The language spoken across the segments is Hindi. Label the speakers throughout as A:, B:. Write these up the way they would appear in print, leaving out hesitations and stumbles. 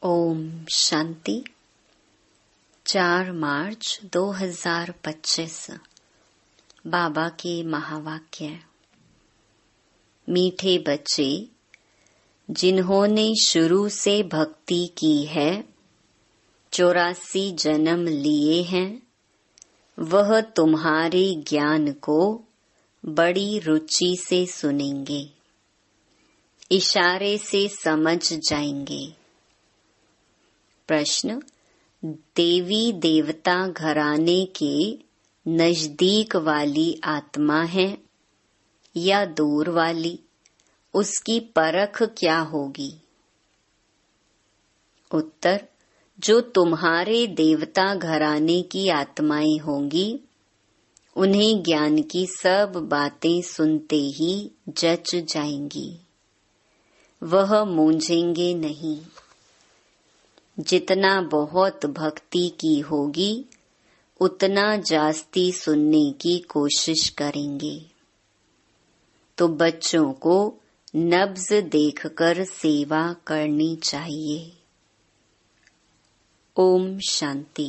A: ओम शांति। 4 मार्च 2025 बाबा के महावाक्य। मीठे बच्चे, जिन्होंने शुरू से भक्ति की है, 84 जन्म लिए हैं, वह तुम्हारे ज्ञान को बड़ी रुचि से सुनेंगे, इशारे से समझ जाएंगे। प्रश्न: देवी देवता घराने के नजदीक वाली आत्मा है या दूर वाली, उसकी परख क्या होगी? उत्तर: जो तुम्हारे देवता घराने की आत्माएं होंगी, उन्हें ज्ञान की सब बातें सुनते ही जच जाएंगी, वह मूंझेंगे नहीं। जितना बहुत भक्ति की होगी, उतना जास्ती सुनने की कोशिश करेंगे। तो बच्चों को नब्ज देखकर सेवा करनी चाहिए। ओम शांति।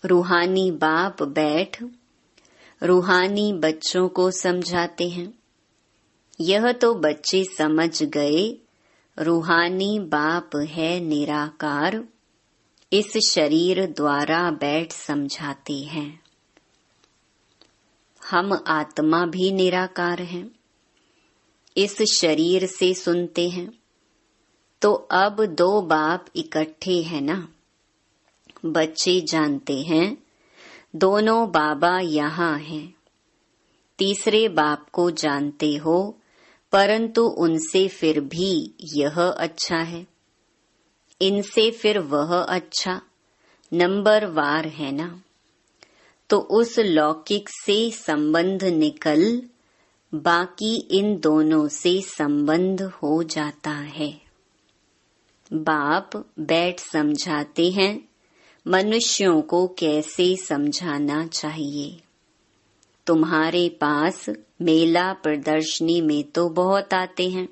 A: रूहानी बाप बैठ रूहानी बच्चों को समझाते हैं। यह तो बच्चे समझ गए, रूहानी बाप है निराकार, इस शरीर द्वारा बैठ समझाते हैं। हम आत्मा भी निराकार हैं, इस शरीर से सुनते हैं। तो अब 2 बाप इकट्ठे हैं ना। बच्चे जानते हैं दोनों बाबा यहाँ हैं। तीसरे बाप को जानते हो, परंतु उनसे फिर भी यह अच्छा है, इनसे फिर वह अच्छा, नंबर वार है ना। तो उस लौकिक से संबंध निकल बाकी इन दोनों से संबंध हो जाता है। बाप बैठ समझाते हैं मनुष्यों को कैसे समझाना चाहिए। तुम्हारे पास मेला प्रदर्शनी में तो बहुत आते हैं,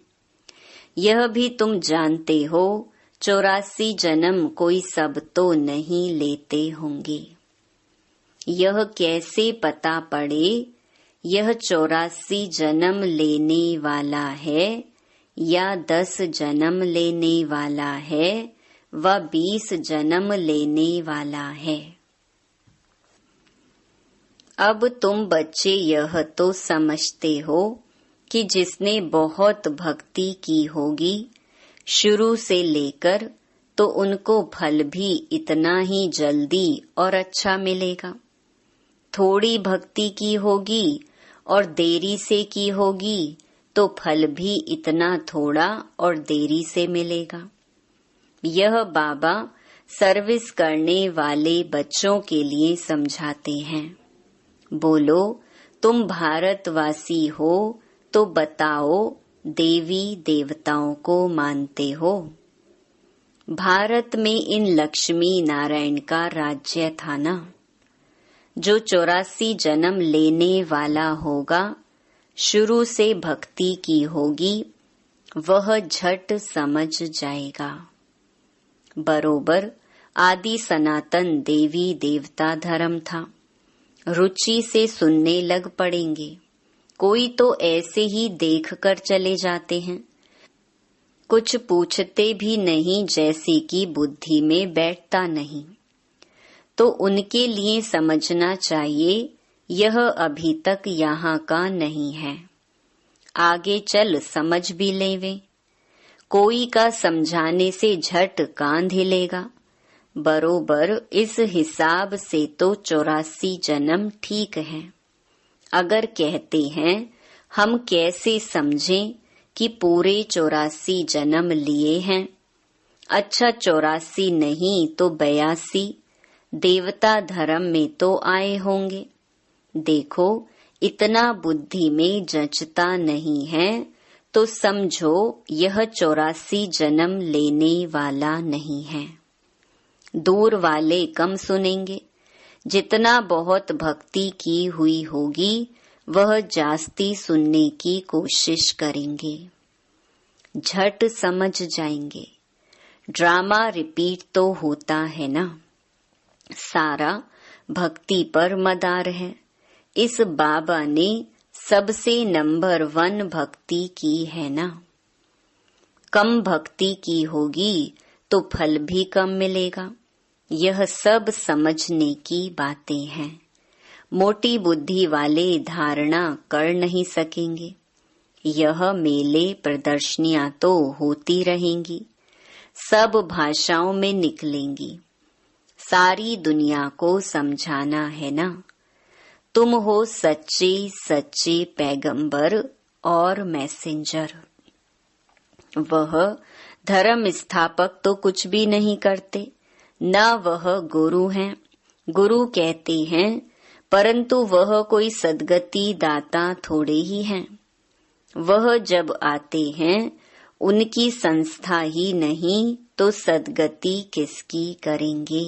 A: यह भी तुम जानते हो, 84 जन्म कोई सब तो नहीं लेते होंगे। यह कैसे पता पड़े यह 84 जन्म लेने वाला है या 10 जन्म लेने वाला है व 20 जन्म लेने वाला है? अब तुम बच्चे यह तो समझते हो कि जिसने बहुत भक्ति की होगी शुरू से लेकर, तो उनको फल भी इतना ही जल्दी और अच्छा मिलेगा। थोड़ी भक्ति की होगी और देरी से की होगी, तो फल भी इतना थोड़ा और देरी से मिलेगा। यह बाबा सर्विस करने वाले बच्चों के लिए समझाते हैं। बोलो, तुम भारतवासी हो तो बताओ, देवी देवताओं को मानते हो? भारत में इन लक्ष्मी नारायण का राज्य था ना। जो 84 जन्म लेने वाला होगा, शुरू से भक्ति की होगी, वह झट समझ जाएगा। बरोबर आदि सनातन देवी देवता धर्म था। रुचि से सुनने लग पड़ेंगे। कोई तो ऐसे ही देख कर चले जाते हैं, कुछ पूछते भी नहीं, जैसे कि बुद्धि में बैठता नहीं। तो उनके लिए समझना चाहिए यह अभी तक यहाँ का नहीं है, आगे चल समझ भी लेवे। कोई का समझाने से झट कान हिलेगा। बरोबर इस हिसाब से तो 84 जन्म ठीक है। अगर कहते हैं हम कैसे समझें कि पूरे 84 जन्म लिए हैं? अच्छा, 84 नहीं तो 82 देवता धर्म में तो आए होंगे। देखो, इतना बुद्धि में जचता नहीं है, तो समझो यह 84 जन्म लेने वाला नहीं है। दूर वाले कम सुनेंगे। जितना बहुत भक्ति की हुई होगी, वह जास्ती सुनने की कोशिश करेंगे, झट समझ जाएंगे। ड्रामा रिपीट तो होता है ना। सारा भक्ति पर मदार है। इस बाबा ने सबसे नंबर 1 भक्ति की है ना। कम भक्ति की होगी तो फल भी कम मिलेगा। यह सब समझने की बातें हैं। मोटी बुद्धि वाले धारणा कर नहीं सकेंगे। यह मेले प्रदर्शनियां तो होती रहेंगी, सब भाषाओं में निकलेंगी। सारी दुनिया को समझाना है ना। तुम हो सच्चे सच्चे पैगंबर और मैसेंजर। वह धर्म स्थापक तो कुछ भी नहीं करते, न वह गुरु हैं। गुरु कहते हैं, परंतु वह कोई सद्गति दाता थोड़े ही हैं। वह जब आते हैं उनकी संस्था ही नहीं तो सद्गति किसकी करेंगे।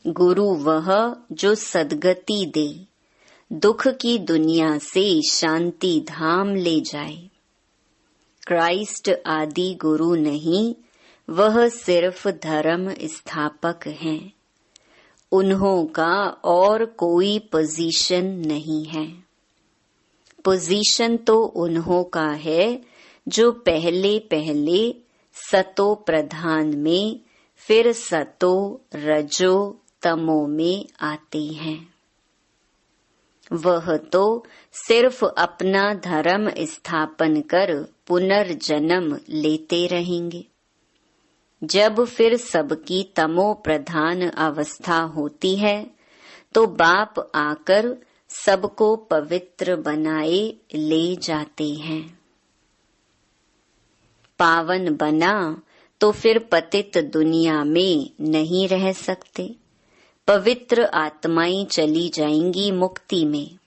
A: गुरु वह जो सद्गति दे, दुख की दुनिया से शांति धाम ले जाए। क्राइस्ट आदि गुरु नहीं, वह सिर्फ धर्म स्थापक हैं। उन्हों का और कोई पोजीशन नहीं है। पोजीशन तो उन्हों का है जो पहले पहले सतो प्रधान में, फिर सतो रजो तमो में आते हैं। वह तो सिर्फ अपना धर्म स्थापन कर पुनर्जन्म लेते रहेंगे। जब फिर सबकी तमो प्रधान अवस्था होती है तो बाप आकर सबको पवित्र बनाए ले जाते हैं। पावन बना तो फिर पतित दुनिया में नहीं रह सकते। पवित्र आत्माएं चली जाएंगी मुक्ति में,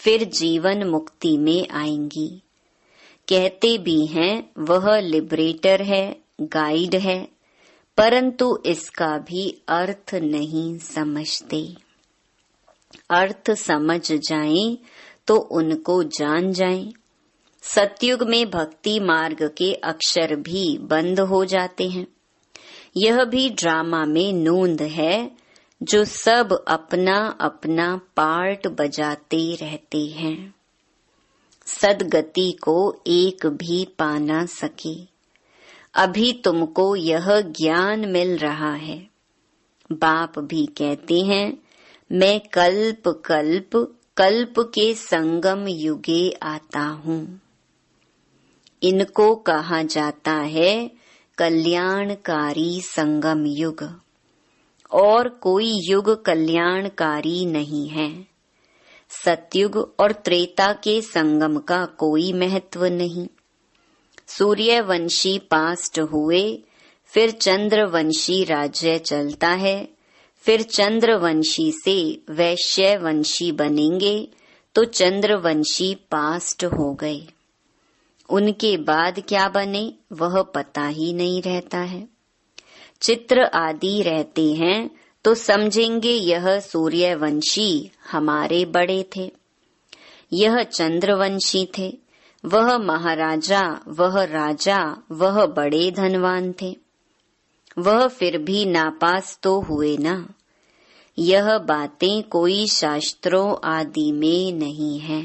A: फिर जीवन मुक्ति में आएंगी। कहते भी हैं वह लिबरेटर है, गाइड है, परंतु इसका भी अर्थ नहीं समझते। अर्थ समझ जाएं तो उनको जान जाएं। सतयुग में भक्ति मार्ग के अक्षर भी बंद हो जाते हैं। यह भी ड्रामा में नोंद है, जो सब अपना अपना पार्ट बजाते रहते हैं। सदगति को एक भी पा ना सके। अभी तुमको यह ज्ञान मिल रहा है। बाप भी कहते हैं, मैं कल्प कल्प कल्प के संगम युगे आता हूँ। इनको कहा जाता है कल्याणकारी संगम युग, और कोई युग कल्याणकारी नहीं है। सतयुग और त्रेता के संगम का कोई महत्व नहीं। सूर्यवंशी पास्ट हुए, फिर चंद्रवंशी राज्य चलता है, फिर चंद्रवंशी से वैश्यवंशी बनेंगे तो चंद्रवंशी पास्ट हो गए। उनके बाद क्या बने वह पता ही नहीं रहता है। चित्र आदि रहते हैं तो समझेंगे यह सूर्यवंशी हमारे बड़े थे, यह चंद्रवंशी थे, वह महाराजा, वह राजा, वह बड़े धनवान थे। वह फिर भी नापास तो हुए ना। यह बातें कोई शास्त्रों आदि में नहीं है।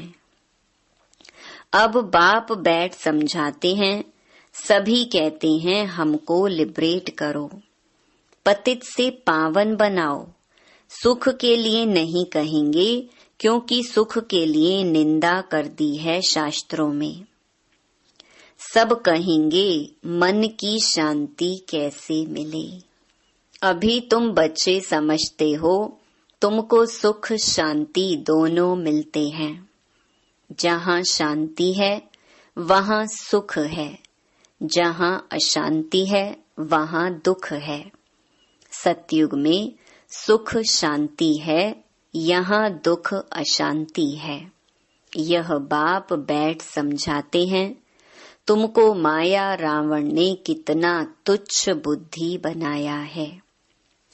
A: अब बाप बैठ समझाते हैं। सभी कहते हैं हमको लिबरेट करो, पतित से पावन बनाओ। सुख के लिए नहीं कहेंगे, क्योंकि सुख के लिए निंदा कर दी है शास्त्रों में। सब कहेंगे मन की शांति कैसे मिले। अभी तुम बच्चे समझते हो, तुमको सुख शांति दोनों मिलते हैं। जहाँ शांति है वहाँ सुख है, जहाँ अशांति है वहाँ दुख है। सतयुग में सुख शांति है, यहाँ दुख अशांति है। यह बाप बैठ समझाते हैं। तुमको माया रावण ने कितना तुच्छ बुद्धि बनाया है।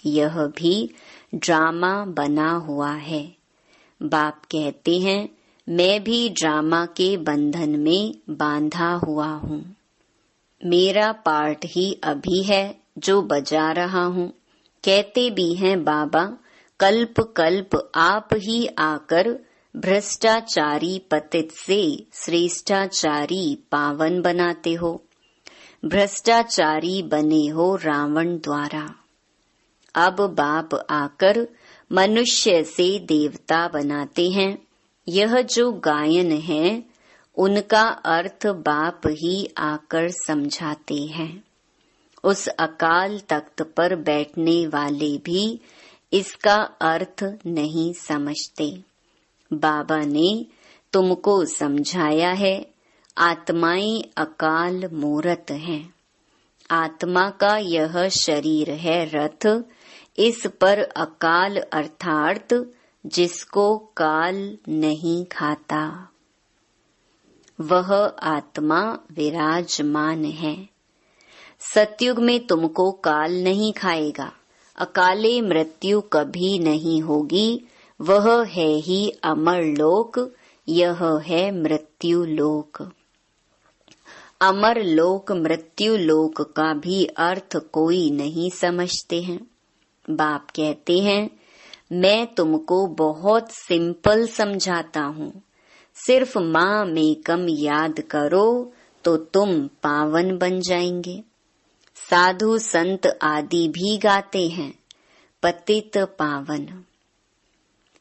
A: यह भी ड्रामा बना हुआ है। बाप कहते हैं, मैं भी ड्रामा के बंधन में बांधा हुआ हूँ। मेरा पार्ट ही अभी है जो बजा रहा हूँ। कहते भी हैं बाबा, कल्प कल्प आप ही आकर भ्रष्टाचारी पतित से श्रेष्ठाचारी पावन बनाते हो। भ्रष्टाचारी बने हो रावण द्वारा। अब बाप आकर मनुष्य से देवता बनाते हैं। यह जो गायन है उनका अर्थ बाप ही आकर समझाते हैं। उस अकाल तख्त पर बैठने वाले भी इसका अर्थ नहीं समझते। बाबा ने तुमको समझाया है, आत्माएं अकाल मूरत हैं। आत्मा का यह शरीर है रथ, इस पर अकाल अर्थात जिसको काल नहीं खाता, वह आत्मा विराजमान है। सतयुग में तुमको काल नहीं खाएगा। अकाले मृत्यु कभी नहीं होगी। वह है ही अमर लोक, यह है मृत्यु लोक। अमर लोक मृत्यु लोक का भी अर्थ कोई नहीं समझते हैं। बाप कहते हैं, मैं तुमको बहुत सिंपल समझाता हूँ। सिर्फ माँ मेकम याद करो तो तुम पावन बन जाएंगे। साधु संत आदि भी गाते हैं पतित पावन।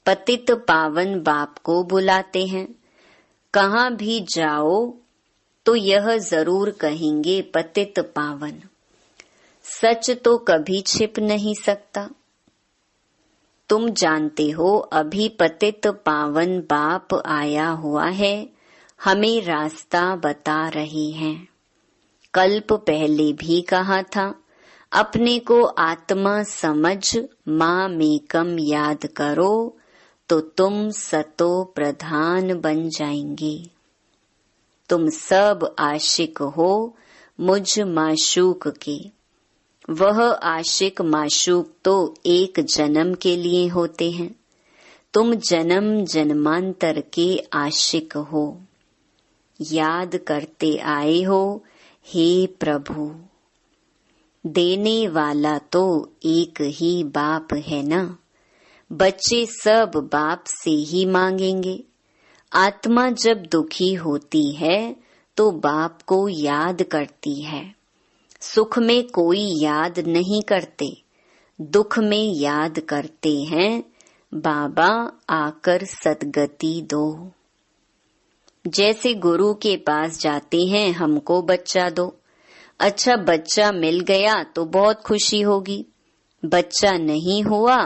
A: पतित पावन बाप को बुलाते हैं। कहाँ भी जाओ तो यह जरूर कहेंगे पतित पावन। सच तो कभी छिप नहीं सकता। तुम जानते हो अभी पतित पावन बाप आया हुआ है, हमें रास्ता बता रहे हैं। कल्प पहले भी कहा था, अपने को आत्मा समझ माँ मेकम याद करो तो तुम सतो प्रधान बन जाएंगे। तुम सब आशिक हो मुझ माशूक के। वह आशिक माशूक तो एक जन्म के लिए होते हैं। तुम जन्म जन्मांतर के आशिक हो। याद करते आए हो, हे प्रभु। देने वाला तो एक ही बाप है ना। बच्चे सब बाप से ही मांगेंगे। आत्मा जब दुखी होती है तो बाप को याद करती है। सुख में कोई याद नहीं करते, दुख में याद करते हैं। बाबा आकर सद्गति दो। जैसे गुरु के पास जाते हैं, हमको बच्चा दो। अच्छा बच्चा मिल गया तो बहुत खुशी होगी। बच्चा नहीं हुआ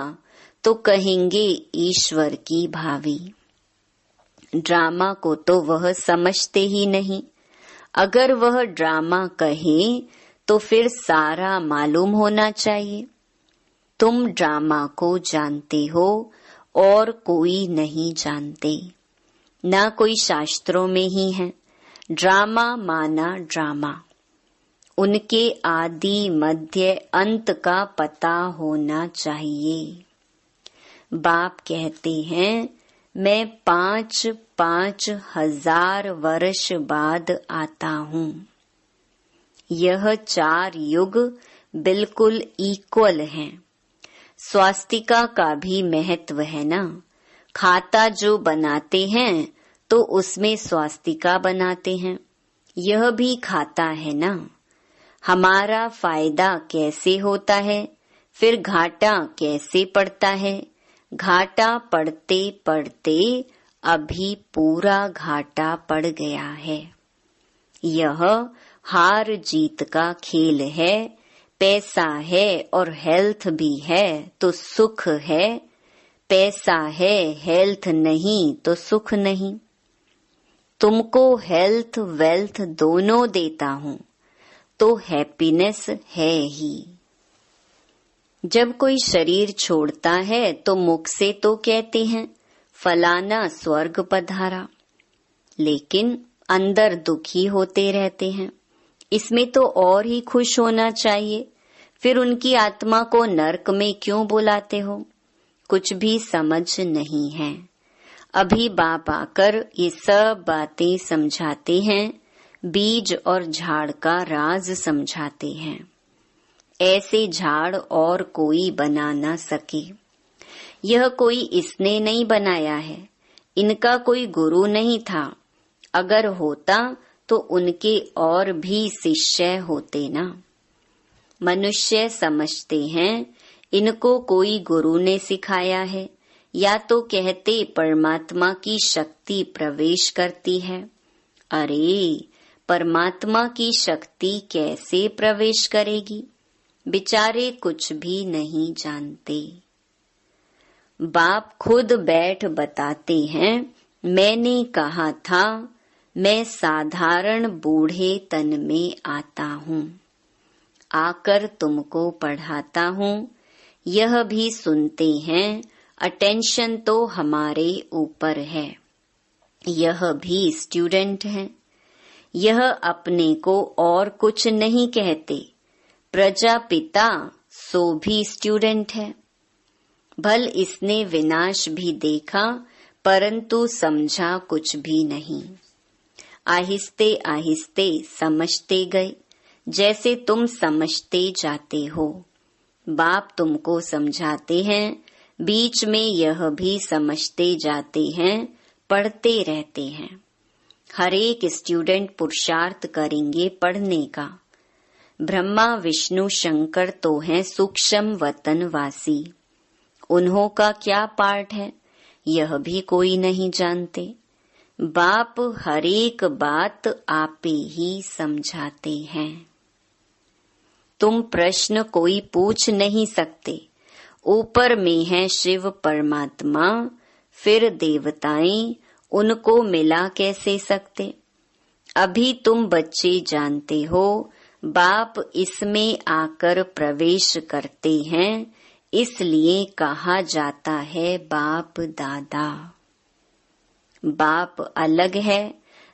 A: तो कहेंगे ईश्वर की भावी। ड्रामा को तो वह समझते ही नहीं। अगर वह ड्रामा कहे तो फिर सारा मालूम होना चाहिए। तुम ड्रामा को जानते हो और कोई नहीं जानते। ना कोई शास्त्रों में ही है। ड्रामा माना ड्रामा। उनके आदि मध्य अंत का पता होना चाहिए। बाप कहते हैं, मैं 5-5 हजार वर्ष बाद आता हूँ। यह 4 युग बिल्कुल इक्वल हैं। स्वास्तिका का भी महत्व है ना। खाता जो बनाते हैं तो उसमें स्वास्तिका बनाते हैं। यह भी खाता है ना। हमारा फायदा कैसे होता है, फिर घाटा कैसे पड़ता है। घाटा पड़ते पड़ते अभी पूरा घाटा पड़ गया है। यह हार जीत का खेल है। पैसा है और हेल्थ भी है तो सुख है। पैसा है हेल्थ नहीं तो सुख नहीं। तुमको हेल्थ वेल्थ दोनों देता हूँ तो हैप्पीनेस है ही। जब कोई शरीर छोड़ता है तो मुख से तो कहते हैं फलाना स्वर्ग पधारा, लेकिन अंदर दुखी होते रहते हैं। इसमें तो और ही खुश होना चाहिए। फिर उनकी आत्मा को नरक में क्यों बुलाते हो? कुछ भी समझ नहीं है। अभी बाप आकर ये सब बातें समझाते हैं। बीज और झाड़ का राज समझाते हैं। ऐसे झाड़ और कोई बना न सके। यह कोई इसने नहीं बनाया है, इनका कोई गुरु नहीं था। अगर होता तो उनके और भी शिष्य होते ना। मनुष्य समझते हैं इनको कोई गुरु ने सिखाया है, या तो कहते परमात्मा की शक्ति प्रवेश करती है। अरे, परमात्मा की शक्ति कैसे प्रवेश करेगी? बेचारे कुछ भी नहीं जानते। बाप खुद बैठ बताते हैं, मैंने कहा था मैं साधारण बूढ़े तन में आता हूँ, आकर तुमको पढ़ाता हूँ। यह भी सुनते हैं, अटेंशन तो हमारे ऊपर है। यह भी स्टूडेंट हैं। यह अपने को और कुछ नहीं कहते। प्रजापिता सो भी स्टूडेंट है। भल इसने विनाश भी देखा, परंतु समझा कुछ भी नहीं। आहिस्ते आहिस्ते समझते गए, जैसे तुम समझते जाते हो। बाप तुमको समझाते हैं, बीच में यह भी समझते जाते हैं, पढ़ते रहते हैं। हर एक स्टूडेंट पुरुषार्थ करेंगे पढ़ने का। ब्रह्मा विष्णु शंकर तो हैं सूक्ष्म वतनवासी। उन्हों का क्या पार्ट है, यह भी कोई नहीं जानते। बाप हर एक बात आपे ही समझाते हैं। तुम प्रश्न कोई पूछ नहीं सकते। ऊपर में है शिव परमात्मा, फिर देवताएं, उनको मिला कैसे सकते? अभी तुम बच्चे जानते हो, बाप इसमें आकर प्रवेश करते हैं, इसलिए कहा जाता है बाप दादा। बाप अलग है,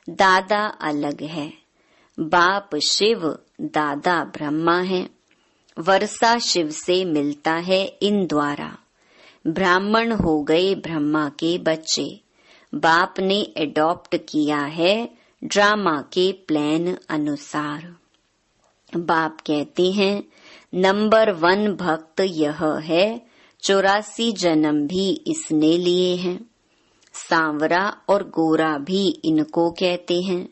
A: दादा अलग है। बाप शिव, दादा ब्रह्मा है। वर्षा शिव से मिलता है इन द्वारा। ब्राह्मण हो गए ब्रह्मा के बच्चे। बाप ने एडॉप्ट किया है ड्रामा के प्लान अनुसार। बाप कहते हैं नंबर 1 भक्त यह है, 84 जन्म भी इसने लिए हैं। सांवरा और गोरा भी इनको कहते हैं।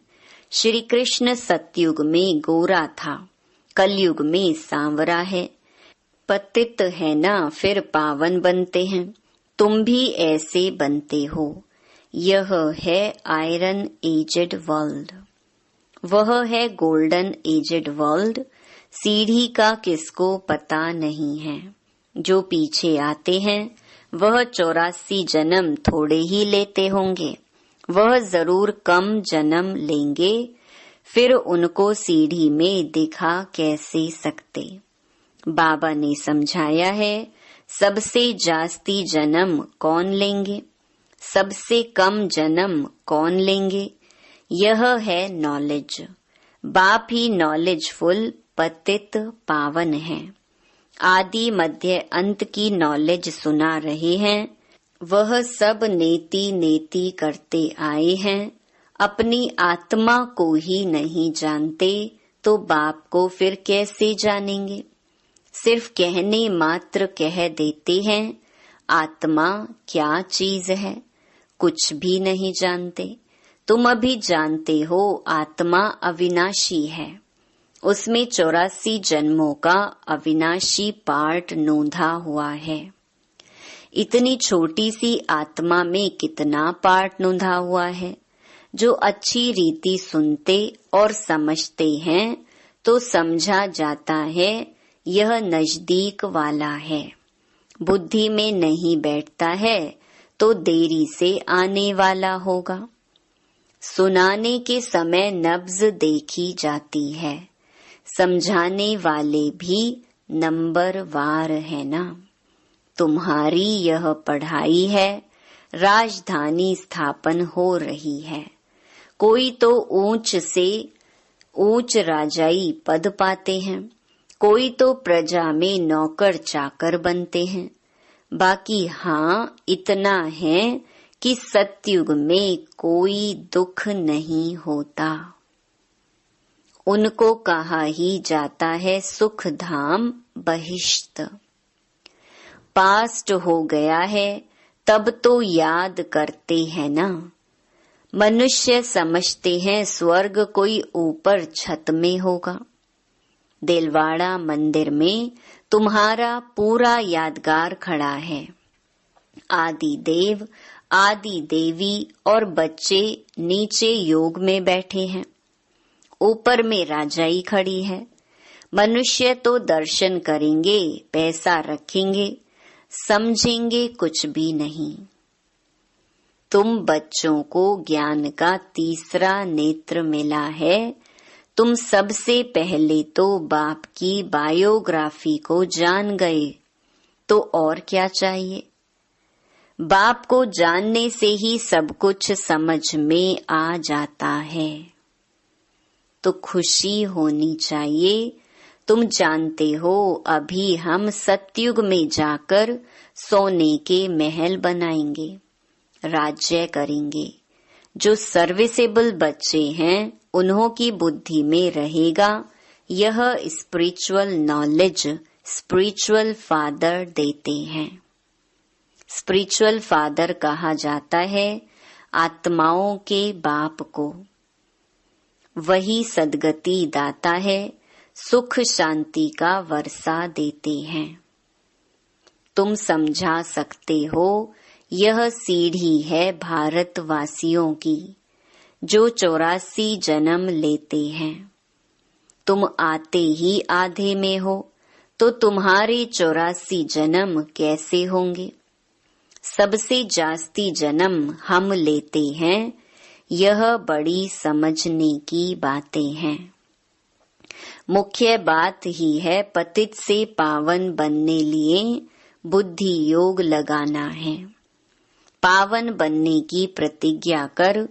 A: श्री कृष्ण सतयुग में गोरा था, कलयुग में सांवरा है। पतित है ना, फिर पावन बनते हैं। तुम भी ऐसे बनते हो। यह है आयरन एजेड वर्ल्ड, वह है गोल्डन एजेड वर्ल्ड। सीढ़ी का किसको पता नहीं है। जो पीछे आते हैं वह 84 जन्म थोड़े ही लेते होंगे। वह जरूर कम जन्म लेंगे, फिर उनको सीढ़ी में दिखा कैसे सकते। बाबा ने समझाया है, सबसे जास्ती जन्म कौन लेंगे, सबसे कम जन्म कौन लेंगे। यह है नॉलेज। बाप ही नॉलेजफुल पतित पावन है। आदि मध्य अंत की नॉलेज सुना रहे हैं। वह सब नेति नेति करते आए हैं। अपनी आत्मा को ही नहीं जानते तो बाप को फिर कैसे जानेंगे। सिर्फ कहने मात्र कह देते हैं। आत्मा क्या चीज है, कुछ भी नहीं जानते। तुम अभी जानते हो आत्मा अविनाशी है। उसमें 84 जन्मों का अविनाशी पार्ट नोंधा हुआ है। इतनी छोटी सी आत्मा में कितना पार्ट नोंधा हुआ है। जो अच्छी रीति सुनते और समझते हैं तो समझा जाता है यह नजदीक वाला है। बुद्धि में नहीं बैठता है तो देरी से आने वाला होगा। सुनाने के समय नब्ज देखी जाती है। समझाने वाले भी नंबर वार है ना। तुम्हारी यह पढ़ाई है, राजधानी स्थापन हो रही है। कोई तो ऊंच से ऊंच राजाई पद पाते हैं, कोई तो प्रजा में नौकर चाकर बनते हैं। बाकी हाँ इतना है कि सतयुग में कोई दुख नहीं होता। उनको कहा ही जाता है सुख धाम बहिष्ठ। पास्ट हो गया है तब तो याद करते हैं ना। मनुष्य समझते हैं स्वर्ग कोई ऊपर छत में होगा। दिलवाड़ा मंदिर में तुम्हारा पूरा यादगार खड़ा है। आदि देव, आदि देवी और बच्चे नीचे योग में बैठे हैं। ऊपर में राजाई खड़ी है। मनुष्य तो दर्शन करेंगे, पैसा रखेंगे, समझेंगे कुछ भी नहीं। तुम बच्चों को ज्ञान का तीसरा नेत्र मिला है। तुम सबसे पहले तो बाप की बायोग्राफी को जान गए, तो और क्या चाहिए। बाप को जानने से ही सब कुछ समझ में आ जाता है, तो खुशी होनी चाहिए। तुम जानते हो अभी हम सतयुग में जाकर सोने के महल बनाएंगे, राज्य करेंगे। जो सर्विसेबल बच्चे हैं उन्हों की बुद्धि में रहेगा यह स्पिरिचुअल नॉलेज स्पिरिचुअल फादर देते हैं। स्पिरिचुअल फादर कहा जाता है आत्माओं के बाप को। वही सद्गति दाता है, सुख शांति का वर्षा देते हैं। तुम समझा सकते हो यह सीढ़ी है भारतवासियों की, जो 84 जन्म लेते हैं। तुम आते ही आधे में हो, तो तुम्हारे 84 जन्म कैसे होंगे। सबसे जास्ती जन्म हम लेते हैं। यह बड़ी समझने की बातें हैं। मुख्य बात ही है पतित से पावन बनने लिए बुद्धि योग लगाना है। पावन बनने की प्रतिज्ञा कर,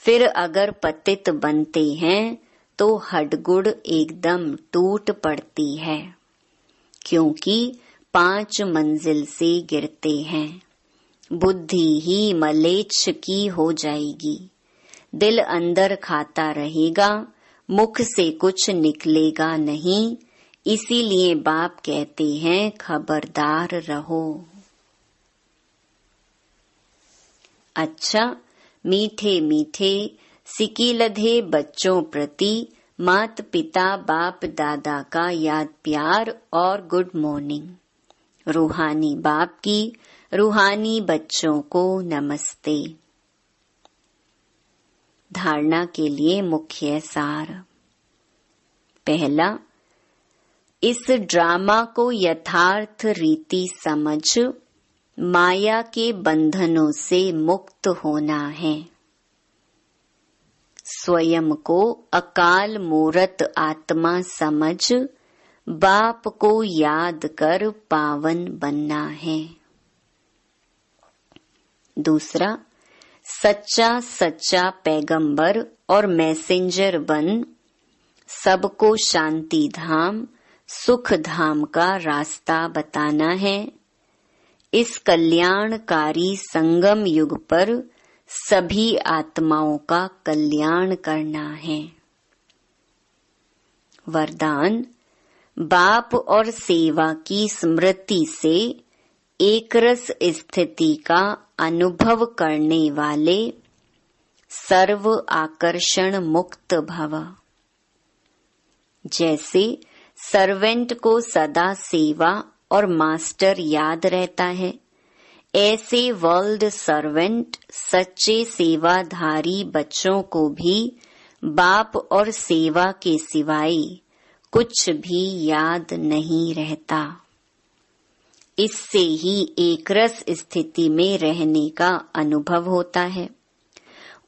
A: फिर अगर पतित बनते हैं तो हडगुड़ एकदम टूट पड़ती है, क्योंकि 5 मंजिल से गिरते हैं। बुद्धि ही मलेच्छ की हो जाएगी। दिल अंदर खाता रहेगा, मुख से कुछ निकलेगा नहीं। इसीलिए बाप कहते हैं खबरदार रहो। अच्छा, मीठे मीठे सिकीलधे बच्चों प्रति मात पिता बाप दादा का याद प्यार और गुड मॉर्निंग। रूहानी बाप की रूहानी बच्चों को नमस्ते। धारणा के लिए मुख्य सार। पहला, इस ड्रामा को यथार्थ रीति समझ माया के बंधनों से मुक्त होना है। स्वयं को अकाल मूरत आत्मा समझ बाप को याद कर पावन बनना है। दूसरा, सच्चा सच्चा पैगंबर और मैसेंजर बन सबको शांति धाम सुख धाम का रास्ता बताना है। इस कल्याणकारी संगम युग पर सभी आत्माओं का कल्याण करना है। वरदान, बाप और सेवा की स्मृति से एकरस स्थिति का अनुभव करने वाले सर्व आकर्षण मुक्त भव। जैसे सर्वेंट को सदा सेवा और मास्टर याद रहता है, ऐसे वर्ल्ड सर्वेंट सच्चे सेवाधारी बच्चों को भी बाप और सेवा के सिवाय कुछ भी याद नहीं रहता। इससे ही एकरस स्थिति में रहने का अनुभव होता है।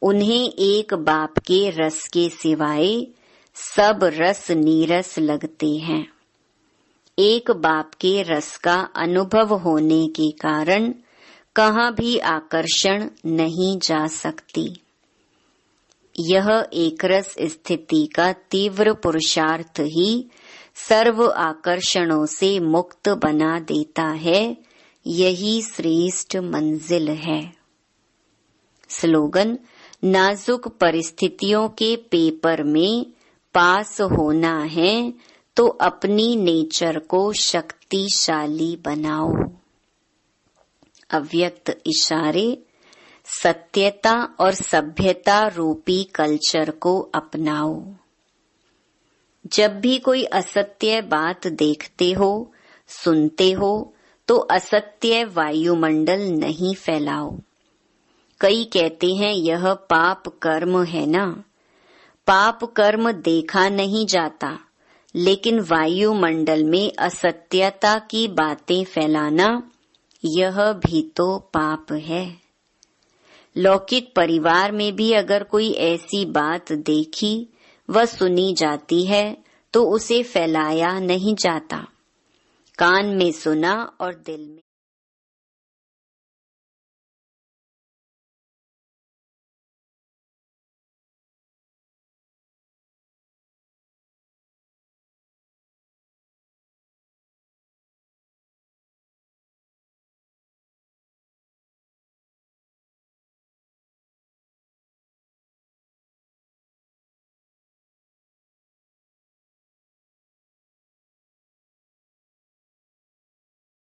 A: उन्हें एक बाप के रस के सिवाय सब रस नीरस लगते हैं। एक बाप के रस का अनुभव होने के कारण कहाँ भी आकर्षण नहीं जा सकती। यह एकरस स्थिति का तीव्र पुरुषार्थ ही सर्व आकर्षणों से मुक्त बना देता है। यही श्रेष्ठ मंजिल है। स्लोगन, नाजुक परिस्थितियों के पेपर में पास होना है तो अपनी नेचर को शक्तिशाली बनाओ। अव्यक्त इशारे सत्यता और सभ्यता रूपी कल्चर को अपनाओ। जब भी कोई असत्य बात देखते हो, सुनते हो, तो असत्य वायुमंडल नहीं फैलाओ। कई कहते हैं यह पाप कर्म है ना। पाप कर्म देखा नहीं जाता, लेकिन वायुमंडल में असत्यता की बातें फैलाना यह भी तो पाप है। लौकिक परिवार में भी अगर कोई ऐसी बात देखी व सुनी जाती है तो उसे फैलाया नहीं जाता। कान में सुना और दिल में